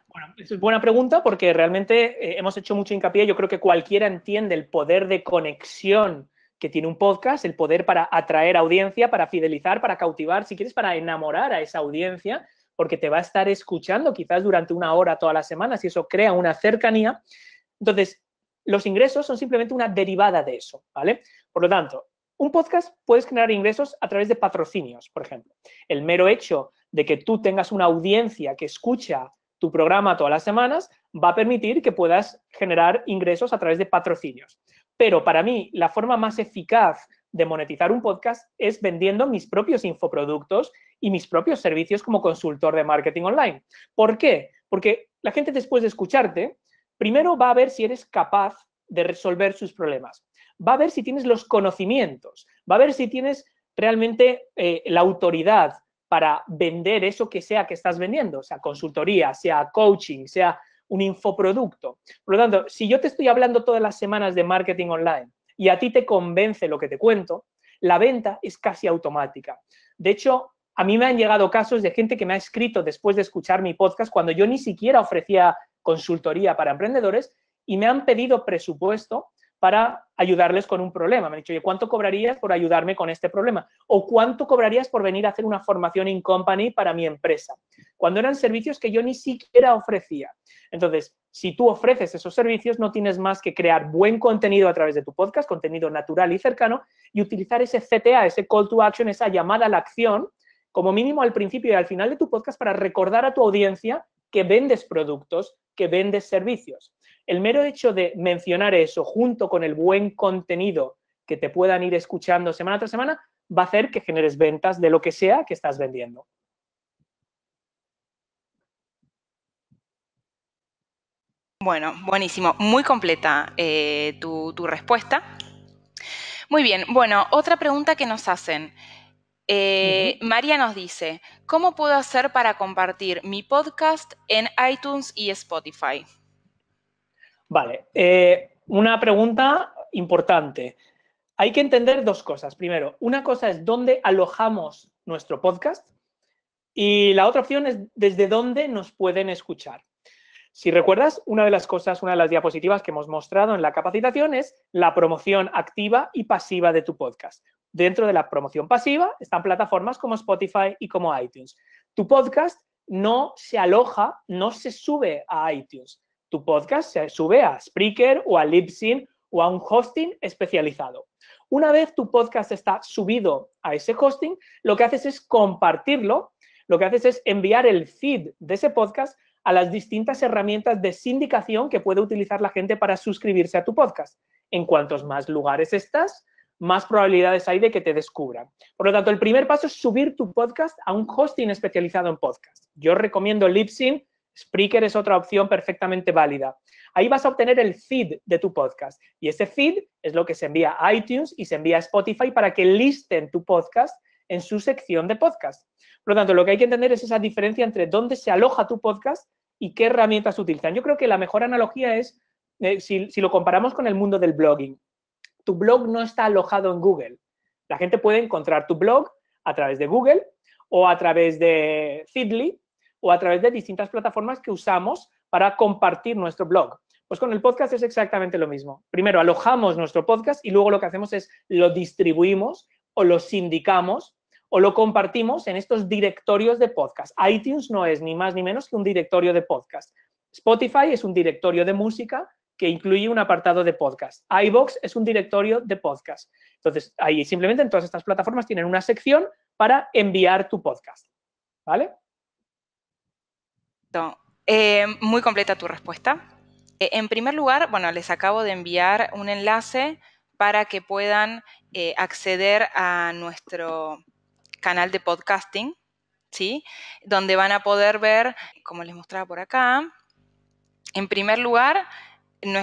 Bueno, es buena pregunta porque realmente hemos hecho mucho hincapié. Yo creo que cualquiera entiende el poder de conexión que tiene un podcast, el poder para atraer audiencia, para fidelizar, para cautivar, si quieres, para enamorar a esa audiencia, porque te va a estar escuchando quizás durante 1 hora todas las semanas y eso crea una cercanía. Entonces, los ingresos son simplemente una derivada de eso, ¿vale? Por lo tanto, un podcast puedes generar ingresos a través de patrocinios, por ejemplo. El mero hecho de que tú tengas una audiencia que escucha tu programa todas las semanas va a permitir que puedas generar ingresos a través de patrocinios. Pero para mí, la forma más eficaz de monetizar un podcast es vendiendo mis propios infoproductos y mis propios servicios como consultor de marketing online. ¿Por qué? Porque la gente después de escucharte, primero va a ver si eres capaz de resolver sus problemas, va a ver si tienes los conocimientos, va a ver si tienes realmente la autoridad para vender eso que sea que estás vendiendo, sea consultoría, sea coaching, sea un infoproducto. Por lo tanto, si yo te estoy hablando todas las semanas de marketing online y a ti te convence lo que te cuento, la venta es casi automática. De hecho, a mí me han llegado casos de gente que me ha escrito después de escuchar mi podcast cuando yo ni siquiera ofrecía consultoría para emprendedores y me han pedido presupuesto para ayudarles con un problema. Me han dicho, oye, ¿cuánto cobrarías por ayudarme con este problema? ¿O cuánto cobrarías por venir a hacer una formación in company para mi empresa? Cuando eran servicios que yo ni siquiera ofrecía. Entonces, si tú ofreces esos servicios, no tienes más que crear buen contenido a través de tu podcast, contenido natural y cercano, y utilizar ese CTA, ese call to action, esa llamada a la acción, como mínimo al principio y al final de tu podcast para recordar a tu audiencia que vendes productos, que vendes servicios. El mero hecho de mencionar eso junto con el buen contenido que te puedan ir escuchando semana tras semana va a hacer que generes ventas de lo que sea que estás vendiendo. Bueno, buenísimo. Muy completa tu respuesta. Muy bien. Bueno, otra pregunta que nos hacen. María nos dice, ¿cómo puedo hacer para compartir mi podcast en iTunes y Spotify? Vale, una pregunta importante. Hay que entender 2 cosas. Primero, una cosa es dónde alojamos nuestro podcast y la otra opción es desde dónde nos pueden escuchar. Si recuerdas, una de las diapositivas que hemos mostrado en la capacitación es la promoción activa y pasiva de tu podcast. Dentro de la promoción pasiva están plataformas como Spotify y como iTunes. Tu podcast no se aloja, no se sube a iTunes. Tu podcast se sube a Spreaker o a Libsyn o a un hosting especializado. Una vez tu podcast está subido a ese hosting, lo que haces es compartirlo, lo que haces es enviar el feed de ese podcast a las distintas herramientas de sindicación que puede utilizar la gente para suscribirse a tu podcast. En cuantos más lugares estás, más probabilidades hay de que te descubran. Por lo tanto, el primer paso es subir tu podcast a un hosting especializado en podcast. Yo recomiendo Libsyn, Spreaker es otra opción perfectamente válida. Ahí vas a obtener el feed de tu podcast y ese feed es lo que se envía a iTunes y se envía a Spotify para que listen tu podcast en su sección de podcast. Por lo tanto, lo que hay que entender es esa diferencia entre dónde se aloja tu podcast y qué herramientas utilizan. Yo creo que la mejor analogía es, si lo comparamos con el mundo del blogging, tu blog no está alojado en Google. La gente puede encontrar tu blog a través de Google o a través de Feedly o a través de distintas plataformas que usamos para compartir nuestro blog. Pues con el podcast es exactamente lo mismo. Primero alojamos nuestro podcast y luego lo que hacemos es lo distribuimos o lo sindicamos o lo compartimos en estos directorios de podcast. iTunes no es ni más ni menos que un directorio de podcast. Spotify es un directorio de música que incluye un apartado de podcast. iVoox es un directorio de podcast. Entonces, ahí simplemente en todas estas plataformas tienen una sección para enviar tu podcast. ¿Vale? Muy completa tu respuesta. En primer lugar, bueno, les acabo de enviar un enlace para que puedan acceder a nuestro canal de podcasting, ¿sí? Donde van a poder ver, como les mostraba por acá, en primer lugar,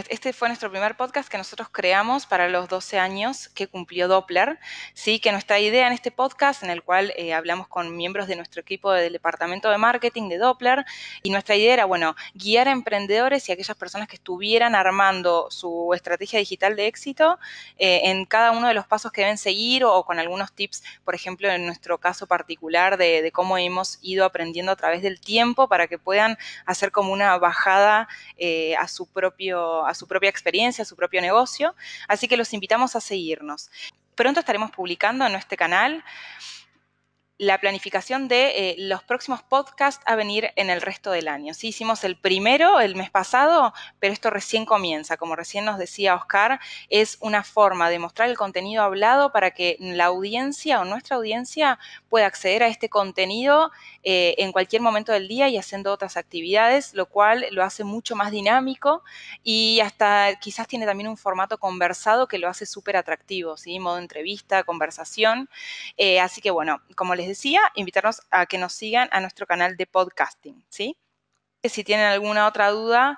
este fue nuestro primer podcast que nosotros creamos para los 12 años que cumplió Doppler, ¿sí? Que nuestra idea en este podcast, en el cual hablamos con miembros de nuestro equipo del departamento de marketing de Doppler, y nuestra idea era, bueno, guiar a emprendedores y a aquellas personas que estuvieran armando su estrategia digital de éxito en cada uno de los pasos que deben seguir o con algunos tips, por ejemplo, en nuestro caso particular de cómo hemos ido aprendiendo a través del tiempo para que puedan hacer como una bajada a su propia experiencia, a su propio negocio. Así que los invitamos a seguirnos. Pronto estaremos publicando en nuestro canal la planificación de los próximos podcasts a venir en el resto del año. Sí, hicimos el primero el mes pasado, pero esto recién comienza. Como recién nos decía Oscar, es una forma de mostrar el contenido hablado para que la audiencia o nuestra audiencia pueda acceder a este contenido en cualquier momento del día y haciendo otras actividades, lo cual lo hace mucho más dinámico y hasta quizás tiene también un formato conversado que lo hace súper atractivo, ¿sí? Modo entrevista, conversación. Así que bueno, como les decía, invitarnos a que nos sigan a nuestro canal de podcasting, ¿sí? Si tienen alguna otra duda,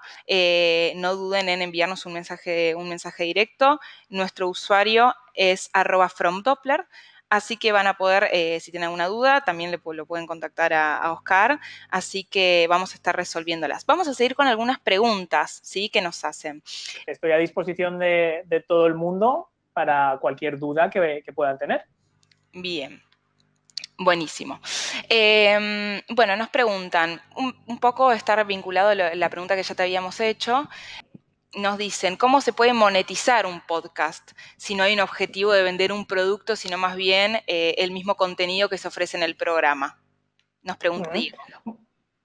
no duden en enviarnos un mensaje directo. Nuestro usuario es @fromdoppler, así que van a poder, si tienen alguna duda, también lo pueden contactar a Oscar, así que vamos a estar resolviéndolas. Vamos a seguir con algunas preguntas, ¿sí? Que nos hacen. Estoy a disposición de todo el mundo para cualquier duda que puedan tener. Bien. Buenísimo. Bueno, nos preguntan, un poco está vinculado a la pregunta que ya te habíamos hecho. Nos dicen, ¿cómo se puede monetizar un podcast si no hay un objetivo de vender un producto, sino más bien el mismo contenido que se ofrece en el programa? Nos pregunta Diego.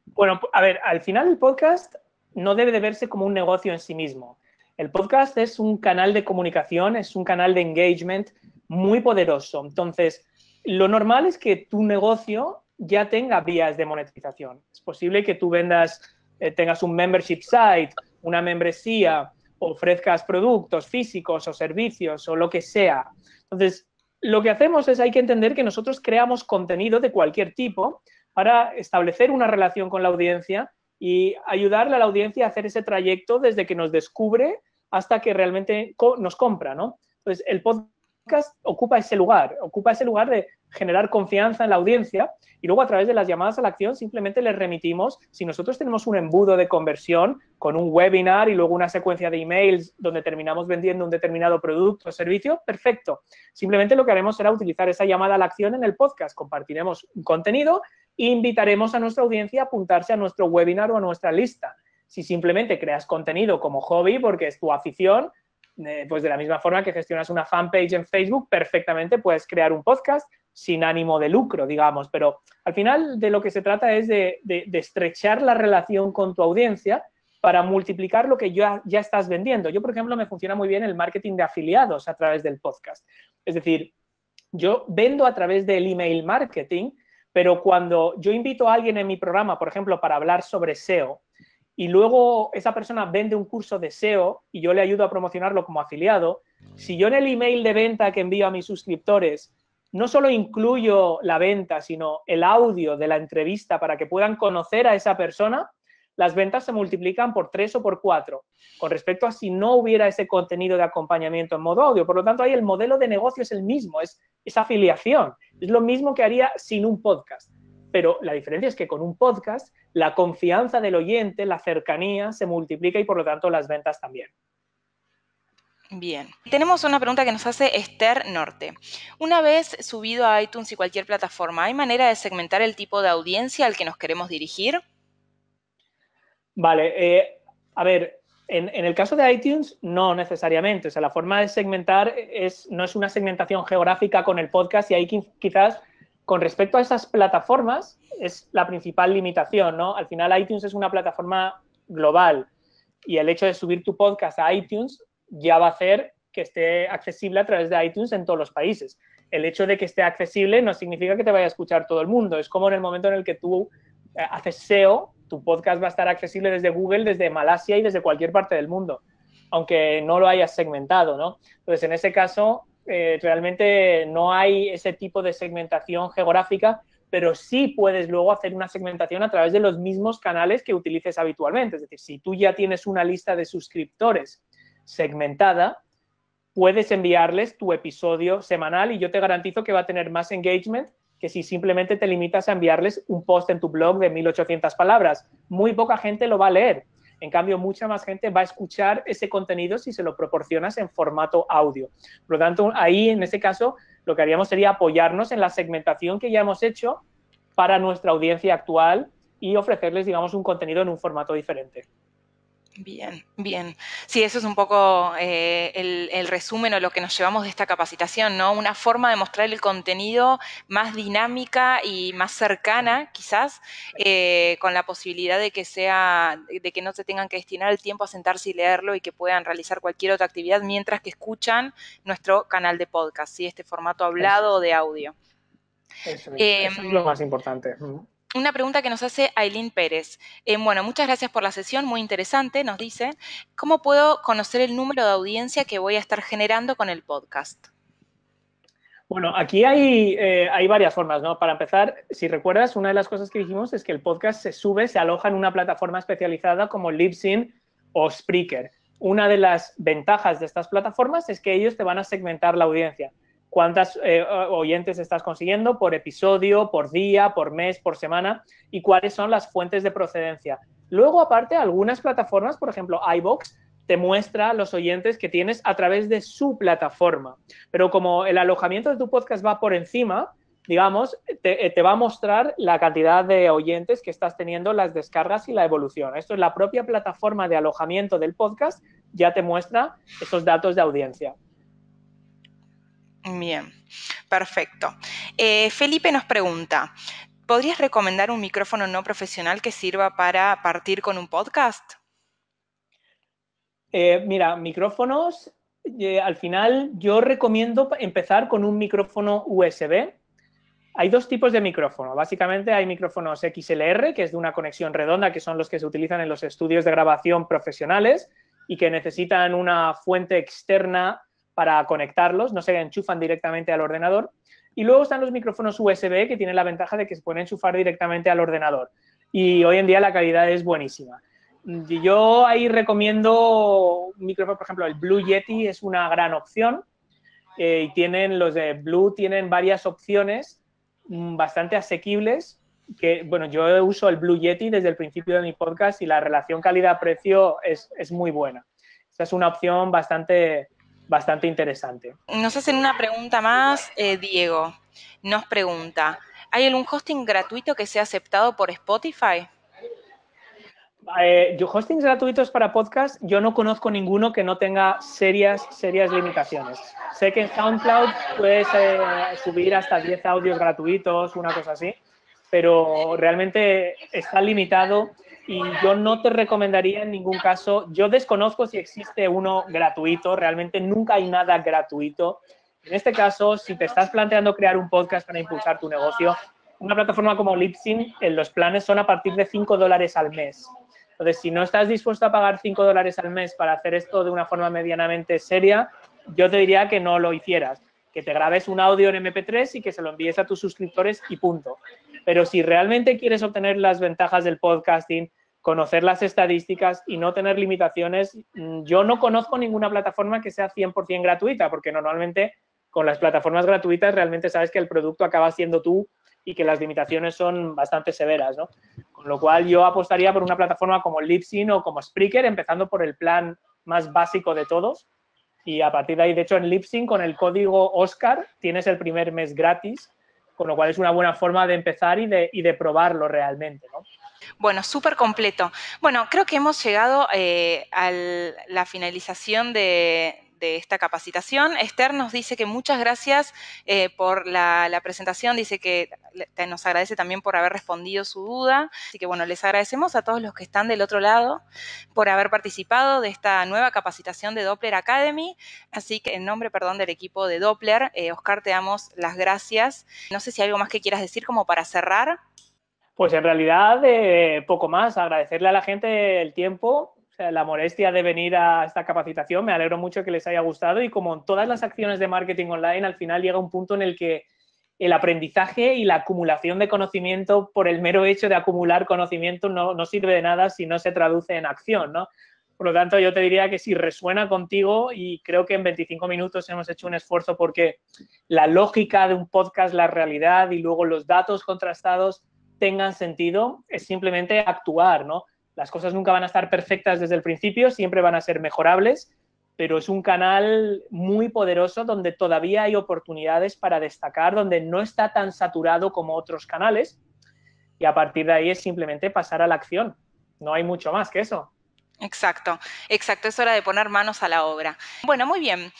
Bueno, a ver, al final el podcast no debe de verse como un negocio en sí mismo. El podcast es un canal de comunicación, es un canal de engagement muy poderoso. Entonces, lo normal es que tu negocio ya tenga vías de monetización. Es posible que tú tengas un membership site, una membresía, ofrezcas productos físicos o servicios o lo que sea. Entonces, lo que hacemos es, hay que entender que nosotros creamos contenido de cualquier tipo para establecer una relación con la audiencia y ayudarle a la audiencia a hacer ese trayecto desde que nos descubre hasta que realmente nos compra, ¿no? Entonces, el podcast ocupa ese lugar de generar confianza en la audiencia y luego a través de las llamadas a la acción simplemente les remitimos, si nosotros tenemos un embudo de conversión con un webinar y luego una secuencia de emails donde terminamos vendiendo un determinado producto o servicio, perfecto. Simplemente lo que haremos será utilizar esa llamada a la acción en el podcast, compartiremos un contenido e invitaremos a nuestra audiencia a apuntarse a nuestro webinar o a nuestra lista. Si simplemente creas contenido como hobby porque es tu afición, pues de la misma forma que gestionas una fanpage en Facebook, perfectamente puedes crear un podcast sin ánimo de lucro, digamos, pero al final de lo que se trata es de estrechar la relación con tu audiencia para multiplicar lo que ya estás vendiendo. Yo, por ejemplo, me funciona muy bien el marketing de afiliados a través del podcast. Es decir, yo vendo a través del email marketing, pero cuando yo invito a alguien en mi programa, por ejemplo, para hablar sobre SEO, y luego esa persona vende un curso de SEO y yo le ayudo a promocionarlo como afiliado, Si yo en el email de venta que envío a mis suscriptores no solo incluyo la venta, sino el audio de la entrevista para que puedan conocer a esa persona, las ventas se multiplican por 3 o por 4, con respecto a si no hubiera ese contenido de acompañamiento en modo audio. Por lo tanto, ahí el modelo de negocio es el mismo, es afiliación. Es lo mismo que haría sin un podcast. Pero la diferencia es que con un podcast, la confianza del oyente, la cercanía, se multiplica y, por lo tanto, las ventas también. Bien. Tenemos una pregunta que nos hace Esther Norte. Una vez subido a iTunes y cualquier plataforma, ¿hay manera de segmentar el tipo de audiencia al que nos queremos dirigir? Vale, a ver, en el caso de iTunes, no necesariamente. O sea, la forma de segmentar no es una segmentación geográfica con el podcast, y ahí quizás con respecto a esas plataformas es la principal limitación, ¿no? Al final iTunes es una plataforma global y el hecho de subir tu podcast a iTunes ya va a hacer que esté accesible a través de iTunes en todos los países. El hecho de que esté accesible no significa que te vaya a escuchar todo el mundo. Es como en el momento en el que tú haces SEO, tu podcast va a estar accesible desde Google, desde Malasia y desde cualquier parte del mundo, aunque no lo hayas segmentado, ¿no? Entonces, en ese caso, realmente no hay ese tipo de segmentación geográfica, pero sí puedes luego hacer una segmentación a través de los mismos canales que utilices habitualmente. Es decir, si tú ya tienes una lista de suscriptores segmentada, puedes enviarles tu episodio semanal y yo te garantizo que va a tener más engagement que si simplemente te limitas a enviarles un post en tu blog de 1800 palabras. Muy poca gente lo va a leer. En cambio, mucha más gente va a escuchar ese contenido si se lo proporcionas en formato audio. Por lo tanto, ahí, en ese caso, lo que haríamos sería apoyarnos en la segmentación que ya hemos hecho para nuestra audiencia actual y ofrecerles, digamos, un contenido en un formato diferente. Bien, bien. Sí, eso es un poco el resumen o lo que nos llevamos de esta capacitación, ¿no? Una forma de mostrar el contenido más dinámica y más cercana, quizás, con la posibilidad de que no se tengan que destinar el tiempo a sentarse y leerlo y que puedan realizar cualquier otra actividad mientras que escuchan nuestro canal de podcast, ¿sí? Este formato hablado o de audio. Eso es lo más importante. Una pregunta que nos hace Aileen Pérez. Bueno, muchas gracias por la sesión, muy interesante, nos dice. ¿Cómo puedo conocer el número de audiencia que voy a estar generando con el podcast? Bueno, aquí hay varias formas, ¿no? Para empezar, si recuerdas, una de las cosas que dijimos es que el podcast se aloja en una plataforma especializada como Libsyn o Spreaker. Una de las ventajas de estas plataformas es que ellos te van a segmentar la audiencia. Cuántas oyentes estás consiguiendo por episodio, por día, por mes, por semana, y cuáles son las fuentes de procedencia. Luego, aparte, algunas plataformas, por ejemplo, iVoox, te muestra los oyentes que tienes a través de su plataforma. Pero como el alojamiento de tu podcast va por encima, digamos, te va a mostrar la cantidad de oyentes que estás teniendo, las descargas y la evolución. Esto es la propia plataforma de alojamiento del podcast, ya te muestra esos datos de audiencia. Bien, perfecto. Felipe nos pregunta, ¿podrías recomendar un micrófono no profesional que sirva para partir con un podcast? Mira, micrófonos, al final yo recomiendo empezar con un micrófono USB. Hay dos tipos de micrófono. Básicamente hay micrófonos XLR, que es de una conexión redonda, que son los que se utilizan en los estudios de grabación profesionales y que necesitan una fuente externa para conectarlos, no se enchufan directamente al ordenador. Y luego están los micrófonos USB, que tienen la ventaja de que se pueden enchufar directamente al ordenador. Y hoy en día la calidad es buenísima. Yo ahí recomiendo un micrófono, por ejemplo, el Blue Yeti es una gran opción. Y los de Blue tienen varias opciones bastante asequibles, que, bueno, yo uso el Blue Yeti desde el principio de mi podcast y la relación calidad-precio es muy buena. Esta es una opción bastante interesante. Nos hacen una pregunta más, Diego. Nos pregunta, ¿hay algún hosting gratuito que sea aceptado por Spotify? Hostings gratuitos para podcast, yo no conozco ninguno que no tenga serias limitaciones. Sé que en SoundCloud puedes subir hasta 10 audios gratuitos, una cosa así, pero realmente está limitado y yo no te recomendaría en ningún caso. Yo desconozco si existe uno gratuito, realmente nunca hay nada gratuito. En este caso, si te estás planteando crear un podcast para impulsar tu negocio, una plataforma como Libsyn, los planes son a partir de $5 al mes. Entonces, si no estás dispuesto a pagar $5 al mes para hacer esto de una forma medianamente seria, yo te diría que no lo hicieras, que te grabes un audio en MP3 y que se lo envíes a tus suscriptores y punto. Pero si realmente quieres obtener las ventajas del podcasting, conocer las estadísticas y no tener limitaciones, yo no conozco ninguna plataforma que sea 100% gratuita, porque normalmente con las plataformas gratuitas realmente sabes que el producto acaba siendo tú y que las limitaciones son bastante severas, ¿no? Con lo cual yo apostaría por una plataforma como Libsyn o como Spreaker, empezando por el plan más básico de todos, y a partir de ahí, de hecho, en Libsyn con el código Oscar tienes el primer mes gratis, con lo cual es una buena forma de empezar y de probarlo realmente, ¿no? Bueno, súper completo. Bueno, creo que hemos llegado a la finalización de esta capacitación. Esther nos dice que muchas gracias por la presentación, dice que nos agradece también por haber respondido su duda. Así que bueno, les agradecemos a todos los que están del otro lado por haber participado de esta nueva capacitación de Doppler Academy. Así que en nombre, perdón, del equipo de Doppler, Oscar, te damos las gracias. No sé si hay algo más que quieras decir como para cerrar. Pues en realidad, poco más. Agradecerle a la gente el tiempo, o sea, la molestia de venir a esta capacitación. Me alegro mucho que les haya gustado y como en todas las acciones de marketing online, al final llega un punto en el que el aprendizaje y la acumulación de conocimiento por el mero hecho de acumular conocimiento no sirve de nada si no se traduce en acción, ¿no? Por lo tanto, yo te diría que si resuena contigo, y creo que en 25 minutos hemos hecho un esfuerzo porque la lógica de un podcast, la realidad y luego los datos contrastados tengan sentido, es simplemente actuar, ¿no? Las cosas nunca van a estar perfectas desde el principio, siempre van a ser mejorables, pero es un canal muy poderoso donde todavía hay oportunidades para destacar, donde no está tan saturado como otros canales, y a partir de ahí es simplemente pasar a la acción. No hay mucho más que eso. Exacto, exacto, es hora de poner manos a la obra. Bueno, muy bien.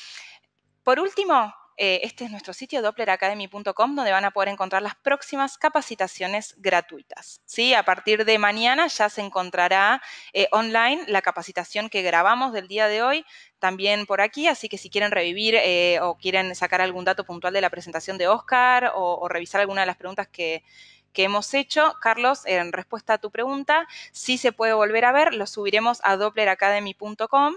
Por último, este es nuestro sitio doppleracademy.com donde van a poder encontrar las próximas capacitaciones gratuitas. ¿Sí? A partir de mañana ya se encontrará online la capacitación que grabamos del día de hoy, también por aquí, así que si quieren revivir o quieren sacar algún dato puntual de la presentación de Oscar o revisar alguna de las preguntas que hemos hecho, Carlos, en respuesta a tu pregunta, sí se puede volver a ver, lo subiremos a doppleracademy.com.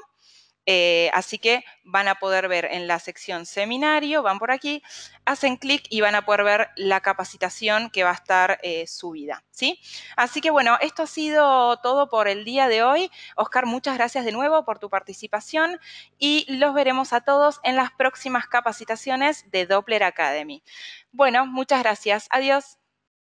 Así que van a poder ver en la sección seminario, van por aquí, hacen clic y van a poder ver la capacitación que va a estar subida, ¿sí? Así que bueno, esto ha sido todo por el día de hoy. Oscar, muchas gracias de nuevo por tu participación y los veremos a todos en las próximas capacitaciones de Doppler Academy. Bueno, muchas gracias. Adiós.